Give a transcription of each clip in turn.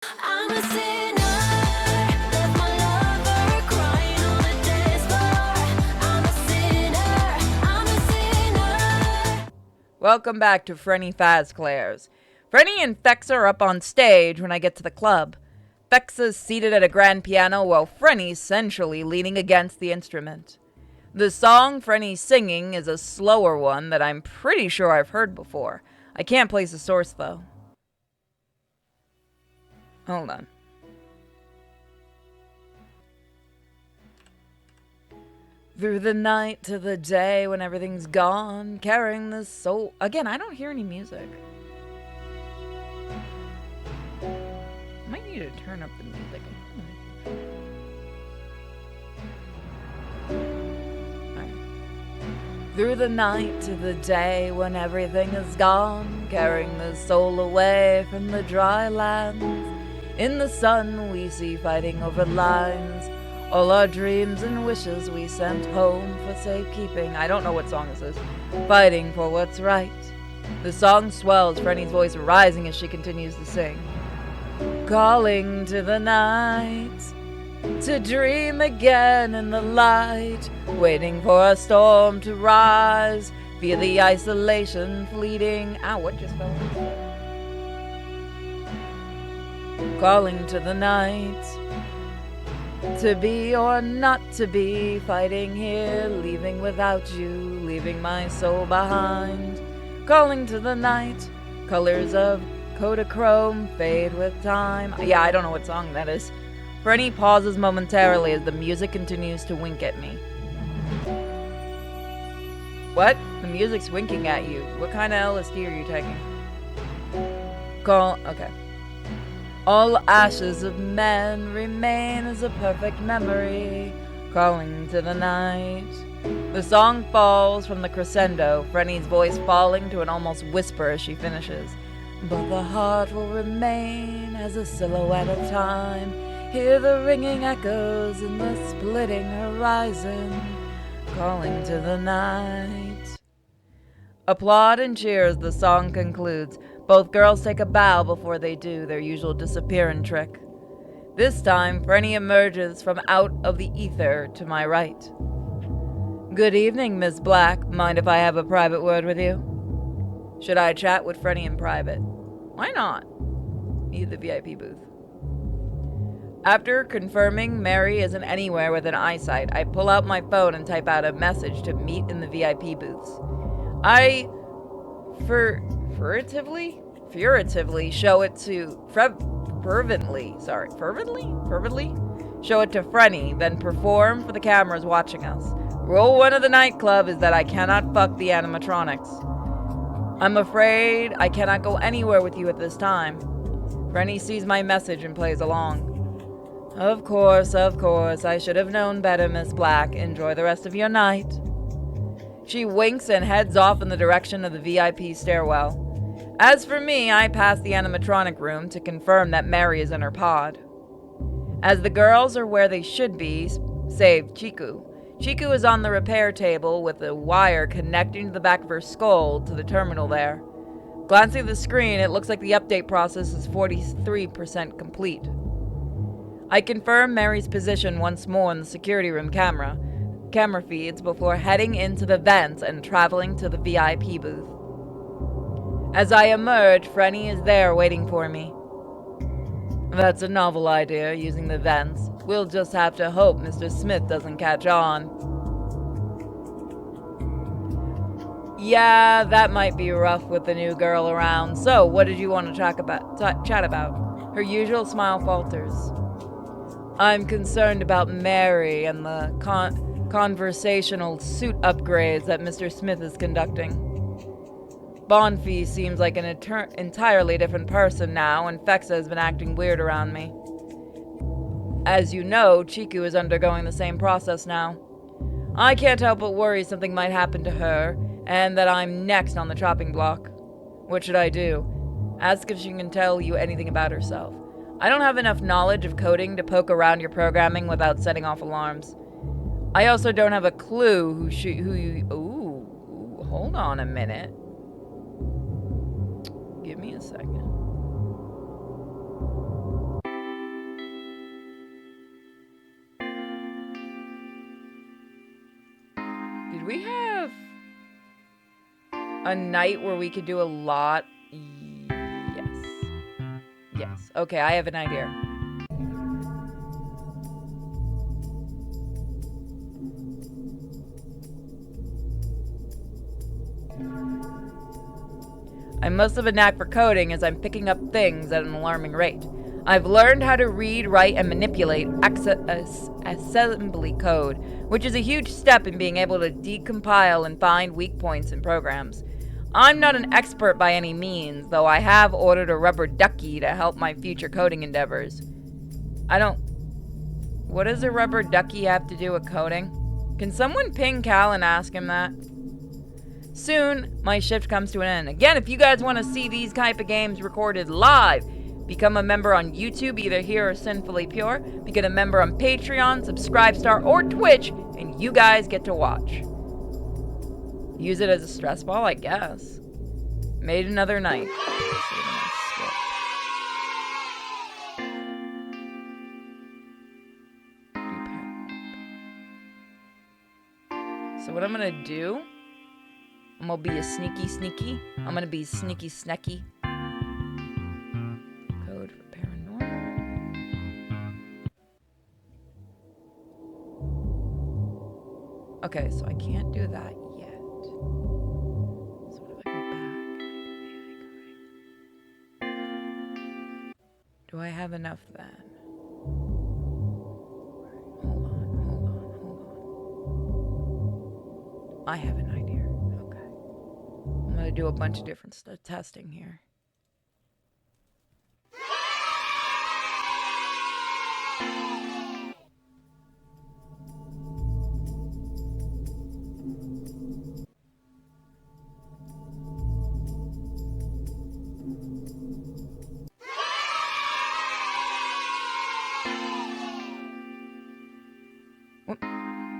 I'm a sinner, left my lover crying on the dance floor. I'm a sinner, I'm a sinner. Welcome back to Frenni Fazclaires. Frenni and Fex are up on stage when I get to the club. Fex is seated at a grand piano while Frenni's sensually leaning against the instrument. The song Frenni's singing is a slower one that I'm pretty sure I've heard before. I can't place the source though. Hold on. Through the night to the day when everything's gone, carrying this soul. Again, I don't hear any music. Might need to turn up the music. Alright. Through the night to the day when everything is gone, carrying the soul away from the dry lands. In the sun we see fighting over lines. All our dreams and wishes we sent home for safekeeping. I don't know what song this is. Fighting for what's right. The song swells, Frenni's voice rising as she continues to sing. Calling to the night, to dream again in the light. Waiting for a storm to rise. Feel the isolation fleeting. Ow, what just fell? Calling to the night, to be or not to be, fighting here, leaving without you, leaving my soul behind. Calling to the night, colors of Kodachrome fade with time. Yeah, I don't know what song that is. Frenni pauses momentarily as the music continues to wink at me. What? The music's winking at you. What kind of LSD are you taking? Okay. All ashes of men remain as a perfect memory, calling to the night. The song falls from the crescendo, Frenni's voice falling to an almost whisper as she finishes. But the heart will remain as a silhouette of time. Hear the ringing echoes in the splitting horizon, calling to the night. Applaud and cheer as the song concludes. Both girls take a bow before they do their usual disappearing trick. This time, Frenni emerges from out of the ether to my right. Good evening, Miss Black. Mind if I have a private word with you? Should I chat with Frenni in private? Why not? Meet the VIP booth. After confirming Mary isn't anywhere within eyesight, I pull out my phone and type out a message to meet in the VIP booths. I furtively show it to fervently show it to Frenni, then perform for the cameras watching us. Rule 1 of the nightclub is that I cannot fuck the animatronics. I'm afraid I cannot go anywhere with you at this time. Frenni sees my message and plays along. Of course, I should have known better, Miss Black. Enjoy the rest of your night. She winks and heads off in the direction of the VIP stairwell. As for me, I pass the animatronic room to confirm that Mary is in her pod. As the girls are where they should be, save Chiku. Chiku is on the repair table with a wire connecting to the back of her skull to the terminal there. Glancing at the screen, it looks like the update process is 43% complete. I confirm Mary's position once more in the security room camera feeds before heading into the vents and traveling to the VIP booth. As I emerge, Frenni is there waiting for me. That's a novel idea, using the vents. We'll just have to hope Mr. Smith doesn't catch on. Yeah, that might be rough with the new girl around. So, what did you want to chat about? Her usual smile falters. I'm concerned about Mary and the conversational suit upgrades that Mr. Smith is conducting. Bonfy seems like an entirely different person now, and Fexa has been acting weird around me. As you know, Chiku is undergoing the same process now. I can't help but worry something might happen to her, and that I'm next on the chopping block. What should I do? Ask if she can tell you anything about herself. I don't have enough knowledge of coding to poke around your programming without setting off alarms. I also don't have a clue who you... Ooh, hold on a minute. Give me a second. we have a night where we could do a lot? Yes. Yes. Okay, I have an idea. I must have a knack for coding as I'm picking up things at an alarming rate. I've learned how to read, write, and manipulate assembly code, which is a huge step in being able to decompile and find weak points in programs. I'm not an expert by any means, though I have ordered a rubber ducky to help my future coding endeavors. What does a rubber ducky have to do with coding? Can someone ping Cal and ask him that? Soon, my shift comes to an end. Again, if you guys want to see these type of games recorded live, become a member on YouTube, either here or Sinfully Pure. Become a member on Patreon, Subscribestar, or Twitch, and you guys get to watch. Use it as a stress ball, I guess. Made another night. So what I'm gonna do, I'm gonna be a sneaky. I'm gonna be sneaky snacky. Code for paranormal. Okay, so I can't do that yet. So what if I go back? Do I have enough then? Hold on. I have an idea. I'm gonna do a bunch of different testing here.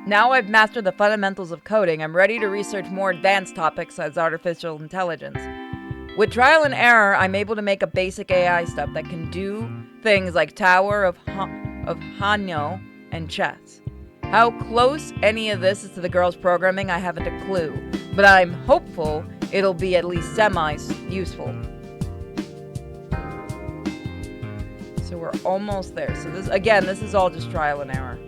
Now I've mastered the fundamentals of coding, I'm ready to research more advanced topics as artificial intelligence. With trial and error, I'm able to make a basic AI stuff that can do things like Tower of Hanyo and chess. How close any of this is to the girl's programming, I haven't a clue, but I'm hopeful it'll be at least semi-useful. So we're almost there. So this is all just trial and error.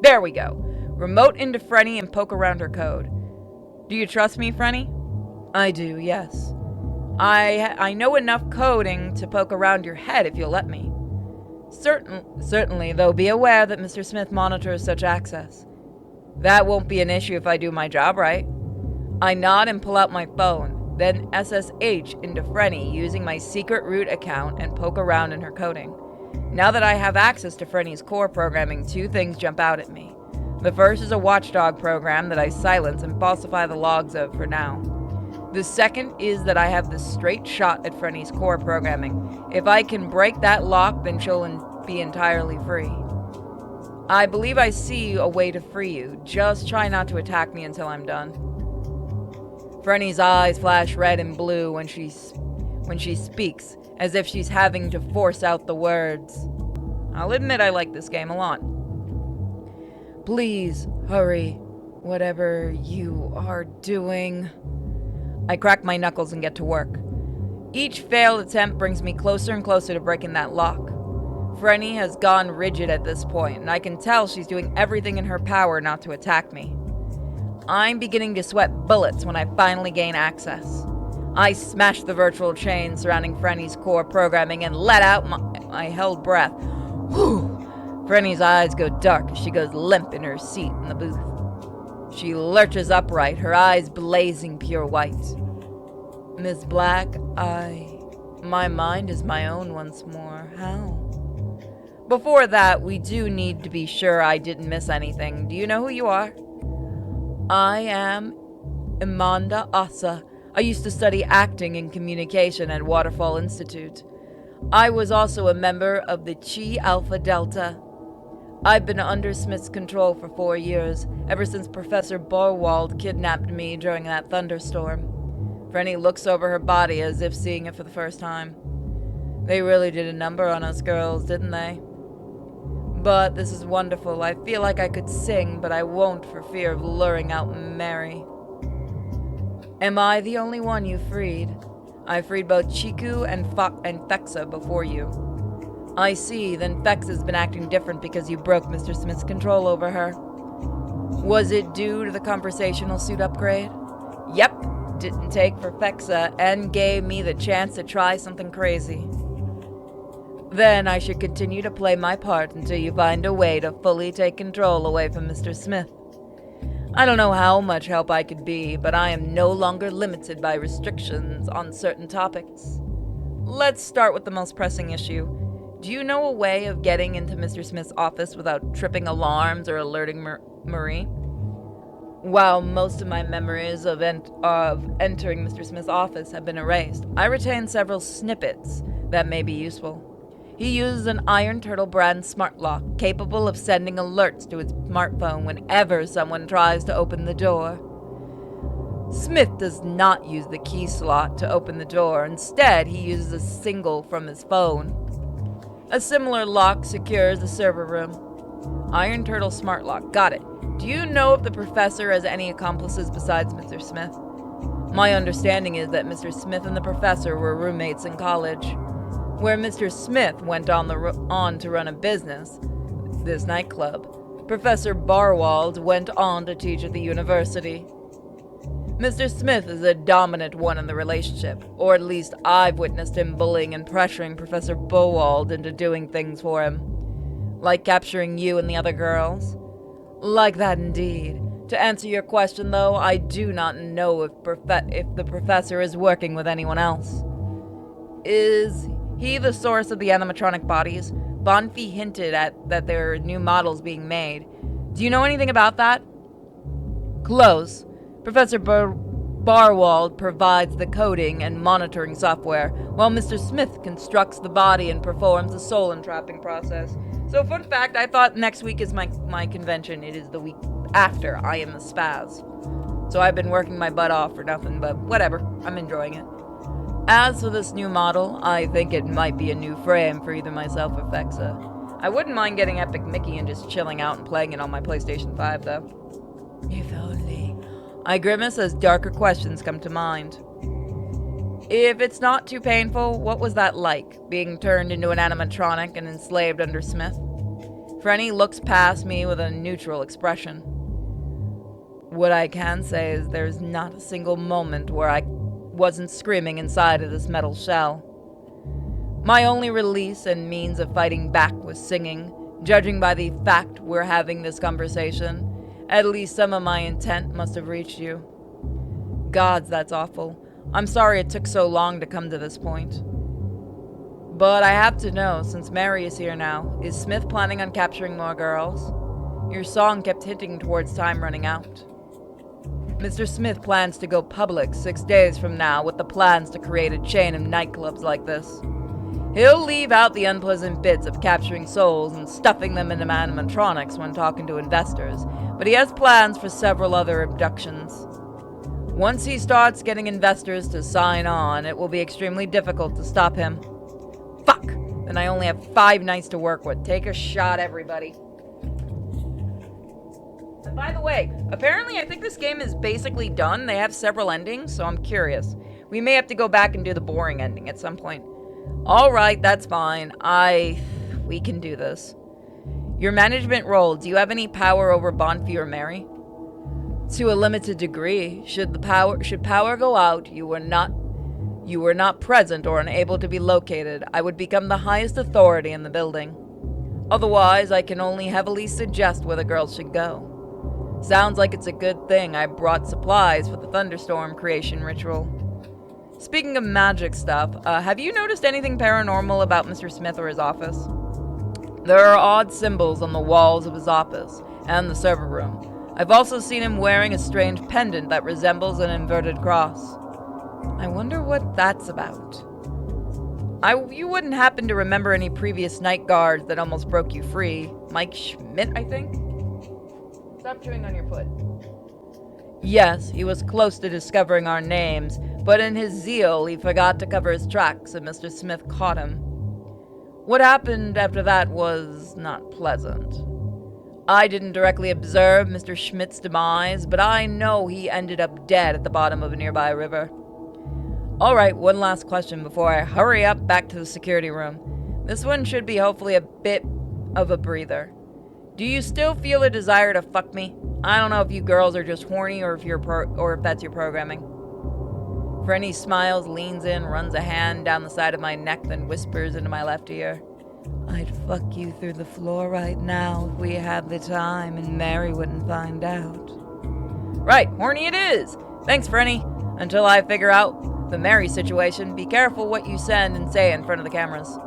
There we go. Remote into Frenni and poke around her code. Do you trust me, Frenni? I do, yes. I know enough coding to poke around your head if you'll let me. Certainly, though be aware that Mr. Smith monitors such access. That won't be an issue if I do my job right. I nod and pull out my phone, then SSH into Frenni using my secret root account and poke around in her coding. Now that I have access to Frenni's core programming, two things jump out at me. The first is a watchdog program that I silence and falsify the logs of for now. The second is that I have the straight shot at Frenni's core programming. If I can break that lock, then she'll be entirely free. I believe I see a way to free you. Just try not to attack me until I'm done. Frenni's eyes flash red and blue when she speaks, as if she's having to force out the words. I'll admit I like this game a lot. Please, hurry. Whatever you are doing. I crack my knuckles and get to work. Each failed attempt brings me closer and closer to breaking that lock. Frenni has gone rigid at this point, and I can tell she's doing everything in her power not to attack me. I'm beginning to sweat bullets when I finally gain access. I smash the virtual chain surrounding Frenni's core programming and let out my held breath. Whew! Frenni's eyes go dark as she goes limp in her seat in the booth. She lurches upright, her eyes blazing pure white. Miss Black, my mind is my own once more. How? Before that, we do need to be sure I didn't miss anything. Do you know who you are? I am Amanda Asa. I used to study acting and communication at Waterfall Institute. I was also a member of the Chi Alpha Delta. I've been under Smith's control for 4 years, ever since Professor Borwald kidnapped me during that thunderstorm. Frenni looks over her body as if seeing it for the first time. They really did a number on us girls, didn't they? But this is wonderful. I feel like I could sing, but I won't for fear of luring out Mary. Am I the only one you freed? I freed both Chiku and Fexa before you. I see, then Fexa's been acting different because you broke Mr. Smith's control over her. Was it due to the conversational suit upgrade? Yep, didn't take for Fexa and gave me the chance to try something crazy. Then I should continue to play my part until you find a way to fully take control away from Mr. Smith. I don't know how much help I could be, but I am no longer limited by restrictions on certain topics. Let's start with the most pressing issue. Do you know a way of getting into Mr. Smith's office without tripping alarms or alerting Marie? While most of my memories of entering Mr. Smith's office have been erased, I retain several snippets that may be useful. He uses an Iron Turtle brand smart lock capable of sending alerts to his smartphone whenever someone tries to open the door. Smith does not use the key slot to open the door. Instead, he uses a single from his phone. A similar lock secures the server room. Iron Turtle smart lock. Got it. Do you know if the professor has any accomplices besides Mr. Smith? My understanding is that Mr. Smith and the professor were roommates in college. Where Mr. Smith went on to run a business, this nightclub, Professor Barwald went on to teach at the university. Mr. Smith is a dominant one in the relationship, or at least I've witnessed him bullying and pressuring Professor Barwald into doing things for him. Like capturing you and the other girls? Like that indeed. To answer your question though, I do not know if the professor is working with anyone else. Is he the source of the animatronic bodies? Bonfi hinted at that there are new models being made. Do you know anything about that? Close. Professor Barwald provides the coding and monitoring software, while Mr. Smith constructs the body and performs the soul entrapping process. So fun fact, I thought next week is my convention. It is the week after I am the spaz. So I've been working my butt off for nothing, but whatever. I'm enjoying it. As for this new model, I think it might be a new frame for either myself or Fexa. I wouldn't mind getting Epic Mickey and just chilling out and playing it on my PlayStation 5, though. If only. I grimace as darker questions come to mind. If it's not too painful, what was that like, being turned into an animatronic and enslaved under Smith? Frenni looks past me with a neutral expression. What I can say is there's not a single moment where I wasn't screaming inside of this metal shell. My only release and means of fighting back was singing. Judging by the fact we're having this conversation, at least some of my intent must have reached you. Gods, that's awful. I'm sorry it took so long to come to this point. But I have to know, since Mary is here now, is Smith planning on capturing more girls? Your song kept hinting towards time running out. Mr. Smith plans to go public 6 days from now with the plans to create a chain of nightclubs like this. He'll leave out the unpleasant bits of capturing souls and stuffing them into animatronics when talking to investors, but he has plans for several other abductions. Once he starts getting investors to sign on, it will be extremely difficult to stop him. Fuck! Then I only have 5 nights to work with. Take a shot, everybody. And by the way, apparently I think this game is basically done. They have several endings, so I'm curious. We may have to go back and do the boring ending at some point. Alright, that's fine. We can do this. Your management role, do you have any power over Bonfi or Mary? To a limited degree. Should power go out, you were not present or unable to be located, I would become the highest authority in the building. Otherwise, I can only heavily suggest where the girls should go. Sounds like it's a good thing I brought supplies for the thunderstorm creation ritual. Speaking of magic stuff, have you noticed anything paranormal about Mr. Smith or his office? There are odd symbols on the walls of his office and the server room. I've also seen him wearing a strange pendant that resembles an inverted cross. I wonder what that's about. You wouldn't happen to remember any previous night guards that almost broke you free. Mike Schmidt, I think? Stop chewing on your foot. Yes, he was close to discovering our names, but in his zeal, he forgot to cover his tracks and Mr. Smith caught him. What happened after that was not pleasant. I didn't directly observe Mr. Schmidt's demise, but I know he ended up dead at the bottom of a nearby river. Alright, one last question before I hurry up back to the security room. This one should be hopefully a bit of a breather. Do you still feel a desire to fuck me? I don't know if you girls are just horny or if that's your programming. Frenni smiles, leans in, runs a hand down the side of my neck, then whispers into my left ear. I'd fuck you through the floor right now if we had the time and Mary wouldn't find out. Right, horny it is. Thanks, Frenni. Until I figure out the Mary situation, be careful what you send and say in front of the cameras.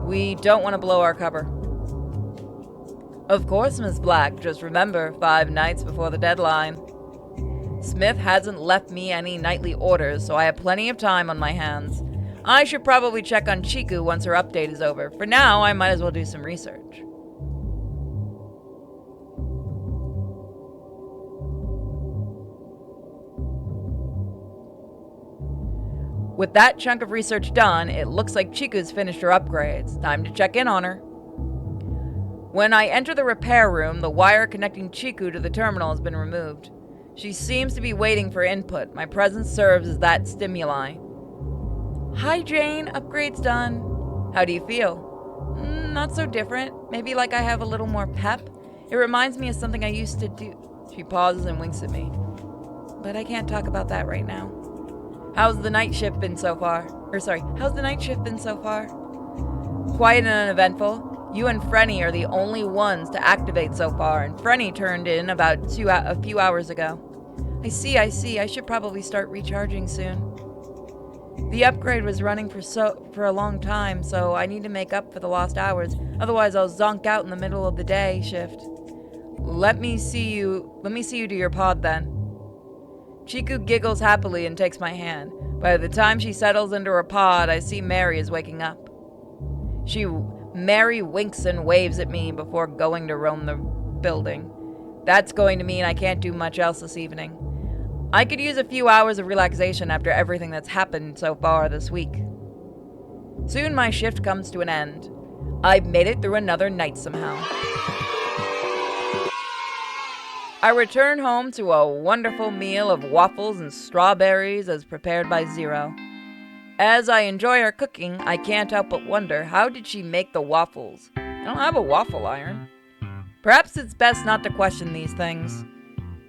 We don't want to blow our cover. Of course, Miss Black. Just remember, 5 nights before the deadline. Smith hasn't left me any nightly orders, so I have plenty of time on my hands. I should probably check on Chiku once her update is over. For now, I might as well do some research. With that chunk of research done, it looks like Chiku's finished her upgrades. Time to check in on her. When I enter the repair room, the wire connecting Chiku to the terminal has been removed. She seems to be waiting for input. My presence serves as that stimuli. Hi, Jane. Upgrade's done. How do you feel? Not so different. Maybe like I have a little more pep. It reminds me of something I used to do. She pauses and winks at me. But I can't talk about that right now. How's the night shift been so far? How's the night shift been so far? Quiet and uneventful. You and Frenni are the only ones to activate so far, and Frenni turned in about a few hours ago. I see. I should probably start recharging soon. The upgrade was running for a long time, so I need to make up for the lost hours. Otherwise, I'll zonk out in the middle of the day shift. Let me see you do your pod then. Chiku giggles happily and takes my hand. By the time she settles into her pod, I see Mary is waking up. Mary winks and waves at me before going to roam the building. That's going to mean I can't do much else this evening. I could use a few hours of relaxation after everything that's happened so far this week. Soon my shift comes to an end. I've made it through another night somehow. I return home to a wonderful meal of waffles and strawberries as prepared by Zero. As I enjoy her cooking, I can't help but wonder, how did she make the waffles? I don't have a waffle iron. Perhaps it's best not to question these things.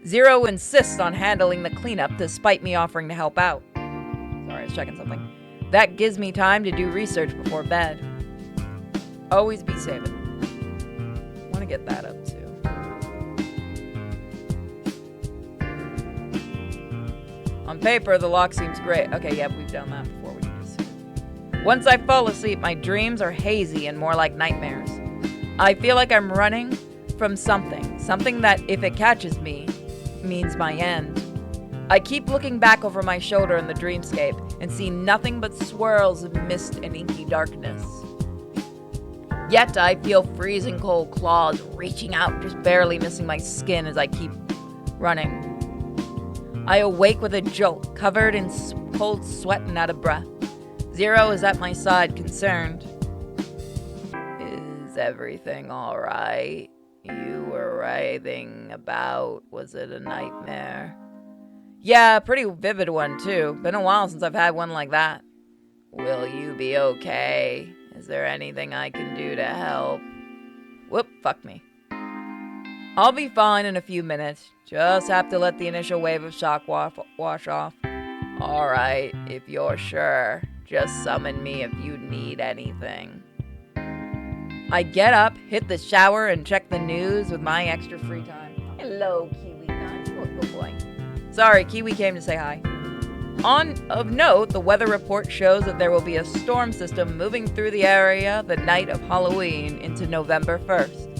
Zero insists on handling the cleanup despite me offering to help out. Sorry, I was checking something. That gives me time to do research before bed. Always be saving. Want to get that up too. On paper, the lock seems great. Okay, yep, we've done that before. We can just see. Once I fall asleep, my dreams are hazy and more like nightmares. I feel like I'm running from something that, if it catches me, means my end. I keep looking back over my shoulder in the dreamscape and see nothing but swirls of mist and inky darkness. Yet I feel freezing cold claws reaching out, just barely missing my skin as I keep running. I awake with a jolt, covered in cold sweat and out of breath. Zero is at my side, concerned. Is everything all right? You were writhing about. Was it a nightmare? Yeah, a pretty vivid one, too. Been a while since I've had one like that. Will you be okay? Is there anything I can do to help? Whoop, fuck me. I'll be fine in a few minutes. Just have to let the initial wave of shock wash off. Alright, if you're sure. Just summon me if you need anything. I get up, hit the shower, and check the news with my extra free time. Hello, Kiwi. Nice. Good boy. Sorry, Kiwi came to say hi. Of note, the weather report shows that there will be a storm system moving through the area the night of Halloween into November 1st.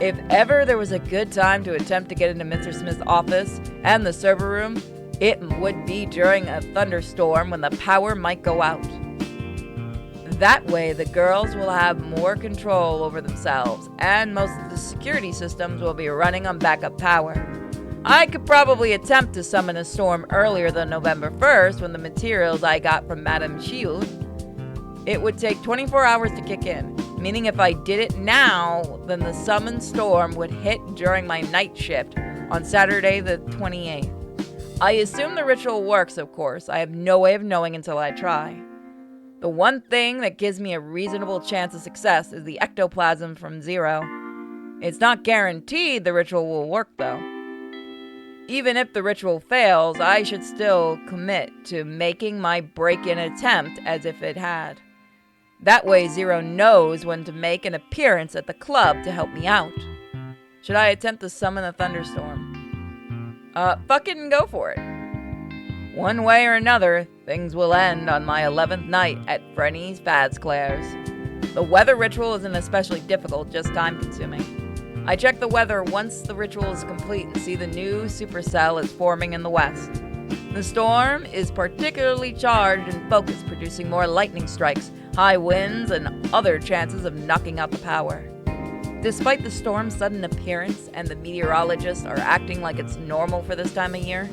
If ever there was a good time to attempt to get into Mr. Smith's office and the server room, it would be during a thunderstorm when the power might go out. That way, the girls will have more control over themselves, and most of the security systems will be running on backup power. I could probably attempt to summon a storm earlier than November 1st when the materials I got from Madame Shield. It would take 24 hours to kick in, meaning if I did it now, then the summoned storm would hit during my night shift on Saturday the 28th. I assume the ritual works, of course. I have no way of knowing until I try. The one thing that gives me a reasonable chance of success is the ectoplasm from Zero. It's not guaranteed the ritual will work, though. Even if the ritual fails, I should still commit to making my break-in attempt as if it had. That way, Zero knows when to make an appearance at the club to help me out. Should I attempt to summon a thunderstorm? Fucking go for it. One way or another, things will end on my 11th night at Frenni's Fazclaires. The weather ritual isn't especially difficult, just time-consuming. I check the weather once the ritual is complete and see the new supercell is forming in the west. The storm is particularly charged and focused, producing more lightning strikes, high winds, and other chances of knocking out the power. Despite the storm's sudden appearance and the meteorologists are acting like it's normal for this time of year,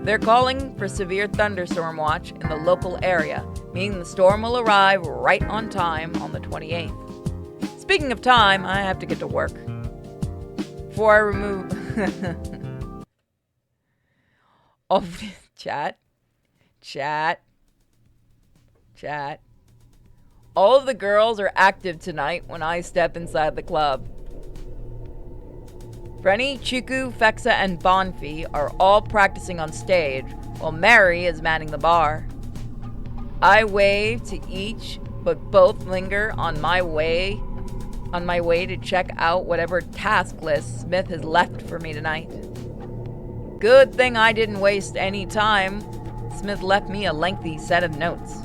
they're calling for severe thunderstorm watch in the local area, meaning the storm will arrive right on time on the 28th. Speaking of time, I have to get to work. Before I remove... oh, chat. All of the girls are active tonight when I step inside the club. Frenni, Chiku, Fexa, and Bonfi are all practicing on stage, while Mary is manning the bar. I wave to each, but both linger on my way to check out whatever task list Smith has left for me tonight. Good thing I didn't waste any time. Smith left me a lengthy set of notes.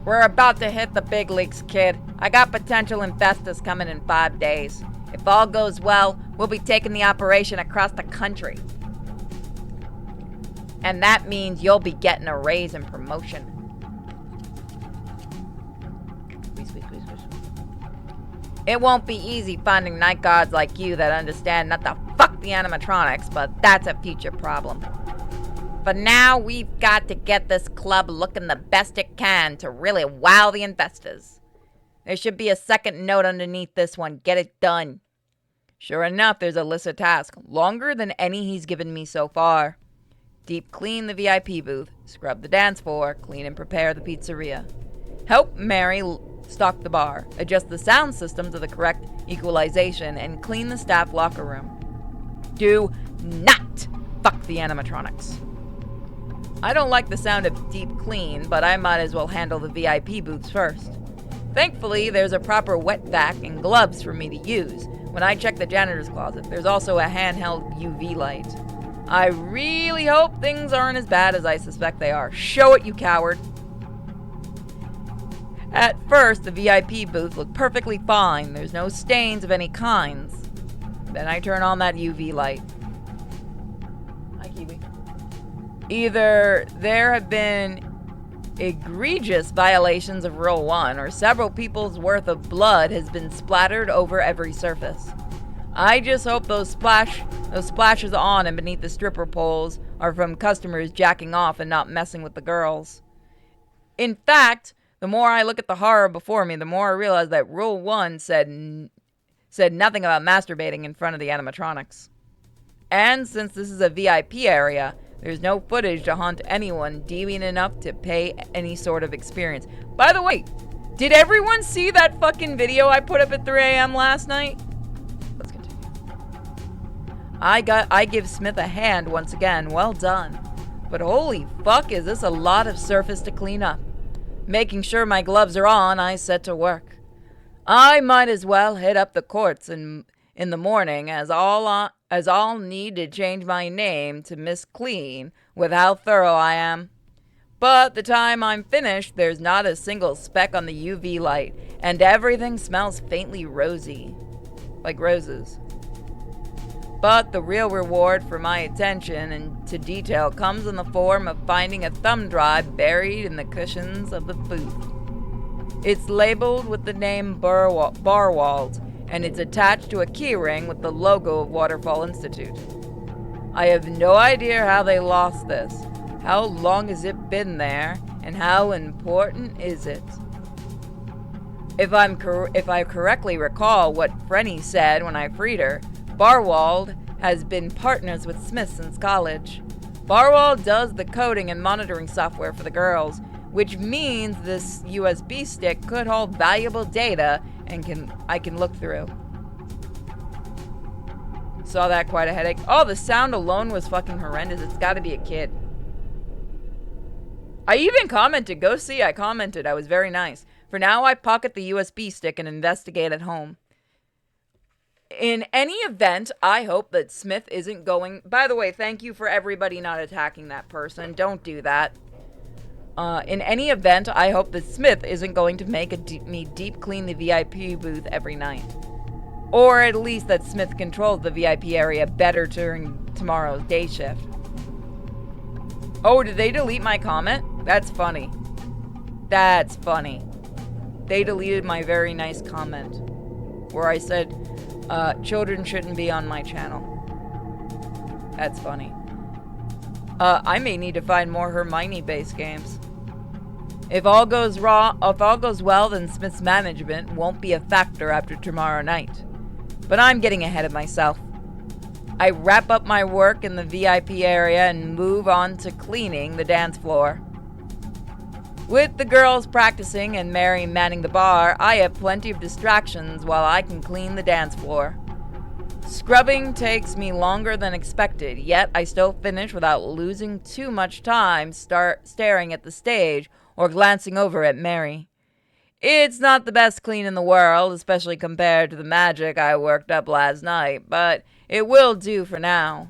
We're about to hit the big leagues, kid. I got potential investors coming in 5 days. If all goes well, we'll be taking the operation across the country. And that means you'll be getting a raise and promotion. It won't be easy finding night guards like you that understand not to fuck the animatronics, but that's a future problem. For now, we've got to get this club looking the best it can to really wow the investors. There should be a second note underneath this one. Get it done. Sure enough, there's a list of tasks, longer than any he's given me so far. Deep clean the VIP booth, scrub the dance floor, clean and prepare the pizzeria. Help Mary stock the bar, adjust the sound system to the correct equalization, and clean the staff locker room. Do not fuck the animatronics. I don't like the sound of deep clean, but I might as well handle the VIP booths first. Thankfully, there's a proper wet vac and gloves for me to use. When I check the janitor's closet, there's also a handheld UV light. I really hope things aren't as bad as I suspect they are. Show it, you coward! At first, the VIP booth looked perfectly fine. There's no stains of any kinds. Then I turn on that UV light. Hi, Kiwi. Either there have been egregious violations of Rule 1, or several people's worth of blood has been splattered over every surface. I just hope those splashes on and beneath the stripper poles are from customers jacking off and not messing with the girls. In fact, the more I look at the horror before me, the more I realize that Rule 1 said nothing about masturbating in front of the animatronics. And since this is a VIP area, there's no footage to haunt anyone deviant enough to pay any sort of experience. By the way, did everyone see that fucking video I put up at 3 a.m. last night? Let's continue. I give Smith a hand once again. Well done. But holy fuck, is this a lot of surface to clean up. Making sure my gloves are on, I set to work. I might as well hit up the courts in the morning, as I'll need to change my name to Miss Clean with how thorough I am. But the time I'm finished, there's not a single speck on the UV light, and everything smells faintly rosy, like roses. But the real reward for my attention and to detail comes in the form of finding a thumb drive buried in the cushions of the booth. It's labeled with the name Barwald, and it's attached to a keyring with the logo of Waterfall Institute. I have no idea how they lost this. How long has it been there, and how important is it? If I correctly recall what Frenni said when I freed her, Barwald has been partners with Smith since college. Barwald does the coding and monitoring software for the girls, which means this USB stick could hold valuable data and I can look through. Saw that, quite a headache. Oh, the sound alone was fucking horrendous. It's gotta be a kid. I even commented. Go see, I commented. I was very nice. For now, I pocket the USB stick and investigate at home. In any event, I hope that Smith isn't going... By the way, thank you for everybody not attacking that person. Don't do that. In any event, I hope that Smith isn't going to make me deep clean the VIP booth every night. Or at least that Smith controls the VIP area better during tomorrow's day shift. Oh, did they delete my comment? That's funny. That's funny. They deleted my very nice comment where I said, children shouldn't be on my channel. That's funny. I may need to find more Hermione-based games. If all goes well, then Smith's management won't be a factor after tomorrow night. But I'm getting ahead of myself. I wrap up my work in the VIP area and move on to cleaning the dance floor. With the girls practicing and Mary manning the bar, I have plenty of distractions while I can clean the dance floor. Scrubbing takes me longer than expected, yet I still finish without losing too much time staring at the stage or glancing over at Mary. It's not the best clean in the world, especially compared to the magic I worked up last night, but it will do for now.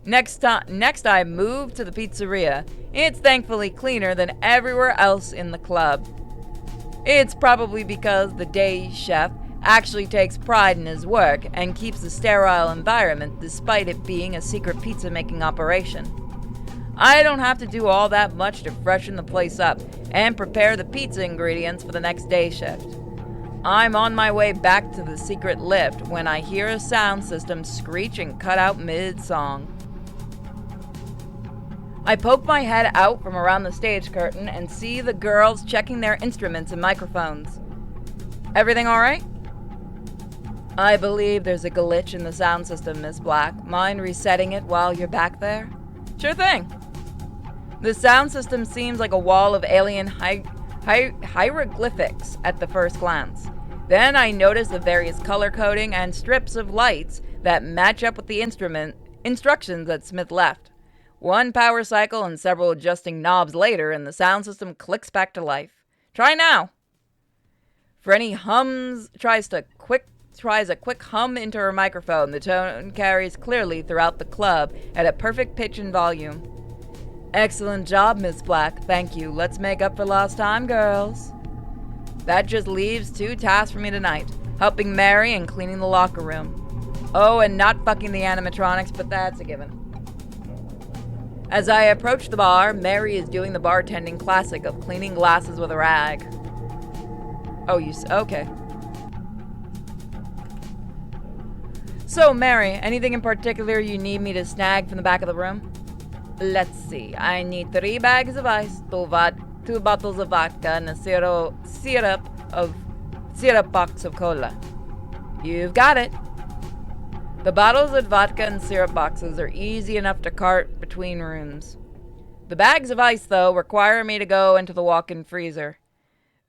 Next I move to the pizzeria. It's thankfully cleaner than everywhere else in the club. It's probably because the day chef actually takes pride in his work and keeps a sterile environment despite it being a secret pizza making operation. I don't have to do all that much to freshen the place up and prepare the pizza ingredients for the next day shift. I'm on my way back to the secret lift when I hear a sound system screech and cut out mid-song. I poke my head out from around the stage curtain and see the girls checking their instruments and microphones. Everything all right? I believe there's a glitch in the sound system, Miss Black. Mind resetting it while you're back there? Sure thing. The sound system seems like a wall of alien hieroglyphics at the first glance. Then I notice the various color coding and strips of lights that match up with the instructions that Smith left. One power cycle and several adjusting knobs later, and the sound system clicks back to life. Try now. Frenni tries a quick hum into her microphone. The tone carries clearly throughout the club at a perfect pitch and volume. Excellent job, Miss Black. Thank you. Let's make up for lost time, girls. That just leaves 2 tasks for me tonight. Helping Mary and cleaning the locker room. Oh, and not fucking the animatronics, but that's a given. As I approach the bar, Mary is doing the bartending classic of cleaning glasses with a rag. Oh, okay. So, Mary, anything in particular you need me to snag from the back of the room? Let's see. I need 3 bags of ice, 2 bottles of vodka, and a syrup box of cola. You've got it. The bottles of vodka and syrup boxes are easy enough to cart between rooms. The bags of ice, though, require me to go into the walk-in freezer.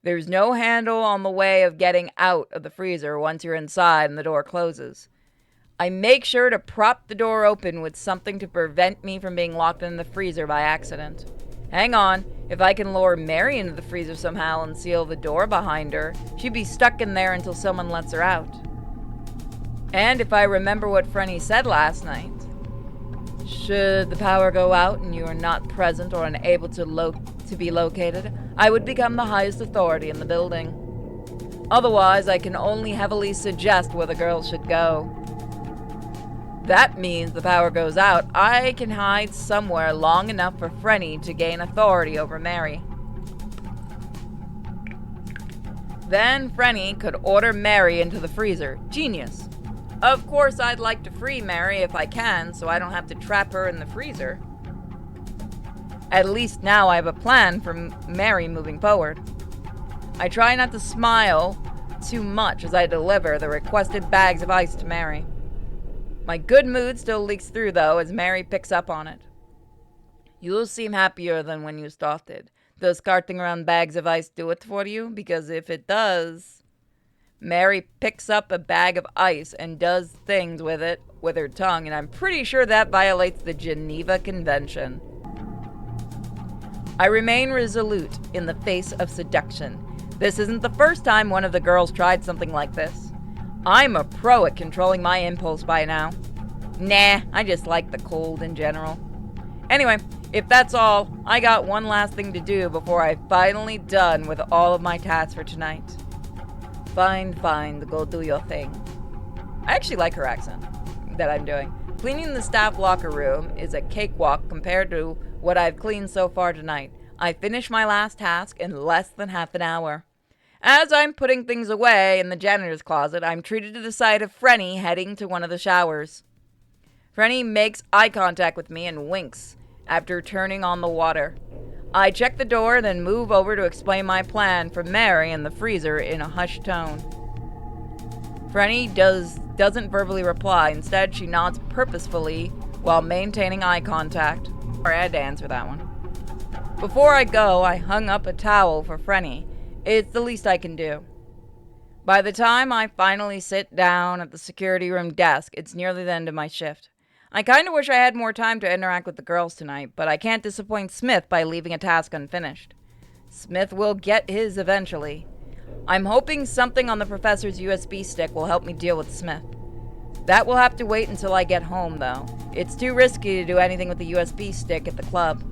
There's no handle on the way of getting out of the freezer once you're inside and the door closes. I make sure to prop the door open with something to prevent me from being locked in the freezer by accident. Hang on, if I can lure Mary into the freezer somehow and seal the door behind her, she'd be stuck in there until someone lets her out. And if I remember what Frenni said last night, should the power go out and you are not present or unable to be located, I would become the highest authority in the building. Otherwise, I can only heavily suggest where the girls should go. That means the power goes out, I can hide somewhere long enough for Frenni to gain authority over Mary. Then Frenni could order Mary into the freezer. Genius. Of course, I'd like to free Mary if I can, so I don't have to trap her in the freezer. At least now I have a plan for Mary moving forward. I try not to smile too much as I deliver the requested bags of ice to Mary. My good mood still leaks through, though, as Mary picks up on it. You'll seem happier than when you started. Does carting around bags of ice do it for you? Because if it does... Mary picks up a bag of ice and does things with it with her tongue, and I'm pretty sure that violates the Geneva Convention. I remain resolute in the face of seduction. This isn't the first time one of the girls tried something like this. I'm a pro at controlling my impulse by now. Nah, I just like the cold in general. Anyway, if that's all, I got one last thing to do before I'm finally done with all of my tasks for tonight. Fine, go do your thing. I actually like her accent that I'm doing. Cleaning the staff locker room is a cakewalk compared to what I've cleaned so far tonight. I finished my last task in less than half an hour. As I'm putting things away in the janitor's closet, I'm treated to the sight of Frenni heading to one of the showers. Frenni makes eye contact with me and winks after turning on the water. I check the door, then move over to explain my plan for Mary in the freezer in a hushed tone. Frenni doesn't verbally reply. Instead, she nods purposefully while maintaining eye contact. Sorry, I had to answer that one. Before I go, I hung up a towel for Frenni. It's the least I can do. By the time I finally sit down at the security room desk, it's nearly the end of my shift. I kind of wish I had more time to interact with the girls tonight, but I can't disappoint Smith by leaving a task unfinished. Smith will get his eventually. I'm hoping something on the professor's USB stick will help me deal with Smith. That will have to wait until I get home, though. It's too risky to do anything with the USB stick at the club.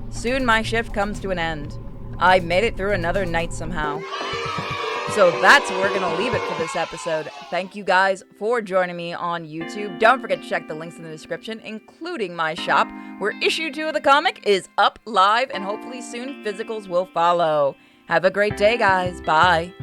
Soon my shift comes to an end. I made it through another night somehow. So that's where we're going to leave it for this episode. Thank you guys for joining me on YouTube. Don't forget to check the links in the description, including my shop, where issue 2 of the comic is up live, and hopefully soon physicals will follow. Have a great day, guys. Bye.